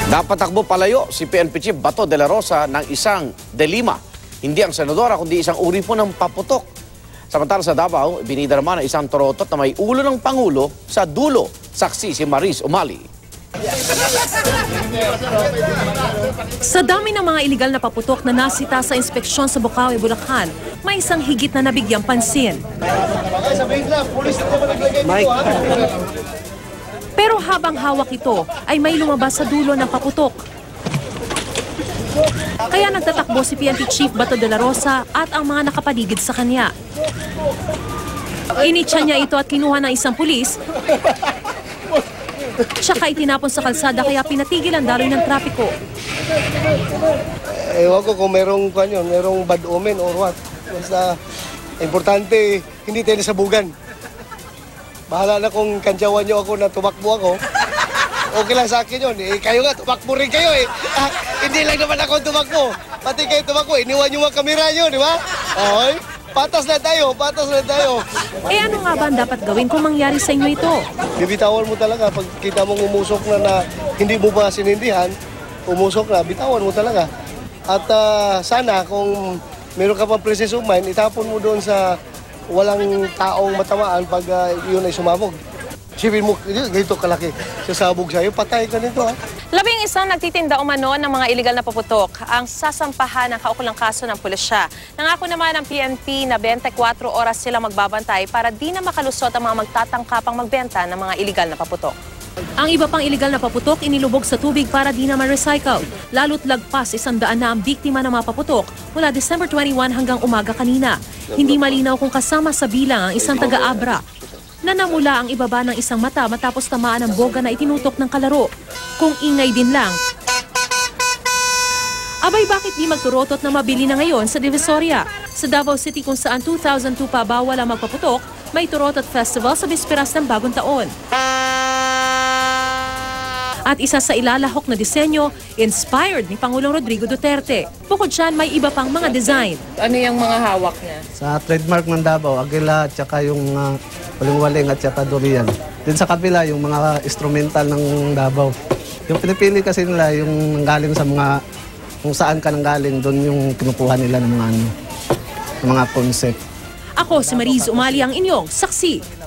Napatakbo palayo si PNP Chief Bato de la Rosa ng isang delima. Hindi ang senadora kundi isang uri po ng paputok. Samantala sa Davao, binida naman ang isang torotot na may ulo ng Pangulo sa dulo. Saksi si Mariz Umali. Sa dami ng mga iligal na paputok na nasita sa inspeksyon sa Bukawi, Bulacan, may isang higit na nabigyang pansin. Pero habang hawak ito, ay may lumabas sa dulo ng paputok. Kaya nagtatakbo si PNP Chief Bato de la Rosa at ang mga nakapaligid sa kanya. Initsa niya ito at kinuha ng isang pulis. Tsaka itinapon sa kalsada kaya pinatigil ang daloy ng trapiko. Ewan ko kung merong bad omen or what. Basta importante, hindi tayo nasabugan. Bahala na kung kantyawan nyo ako na tumakbo ako. Okay lang sa akin yun. Kayo nga, tumakbo rin kayo eh. Hindi lang naman ako tumakbo. Pati kayo tumakbo, iniwan nyo mga kamera nyo, di ba? Okay? Patas na tayo, patas na tayo. Eh ano nga ba ang dapat gawin kung mangyari sa inyo ito? Bibitawan mo talaga. Pag kita mong umusok na hindi mo pa sinindihan, umusok na, bitawan mo talaga. At sana kung meron ka pang presence of mind, itapon mo doon sa walang taong matamaan pag yun ay sumabog. Sipin mo, ganito kalaki, sasabog sa'yo, patay ka nito ha. 11 nagtitinda umano ng mga iligal na paputok ang sasampahan ng kaukulang kaso ng pulisya. Nangako naman ng PNP na 24 oras silang magbabantay para di na makalusot ang mga magtatangkapang magbenta ng mga iligal na paputok. Ang iba pang iligal na paputok inilubog sa tubig para di na ma-recycle. Lalo't lagpas 100 na ang biktima ng mga paputok mula December 21 hanggang umaga kanina. Hindi malinaw kung kasama sa bilang ang isang taga-Abra na namula ang ibaba ng isang mata matapos tamaan ng boga na itinutok ng kalaro. Kung ingay din lang, abay bakit di magturotot na mabili na ngayon sa Divisoria? Sa Davao City kung saan 2002 pa bawal ang magpaputok, may Turotot Festival sa bisperas ng Bagong Taon. At isa sa ilalahok na disenyo, inspired ni Pangulong Rodrigo Duterte. Bukod dyan, may iba pang mga design. Ano yung mga hawak niya? Sa trademark ng Davao, agila at saka yung waling-waling at saka durian. Din sa kabila, yung mga instrumental ng Davao. Yung pinipili kasi nila, yung nanggaling sa mga, kung saan ka nanggaling, doon yung kinukuha nila ng mga concept. Ako si Mariz Umali ang inyong saksi.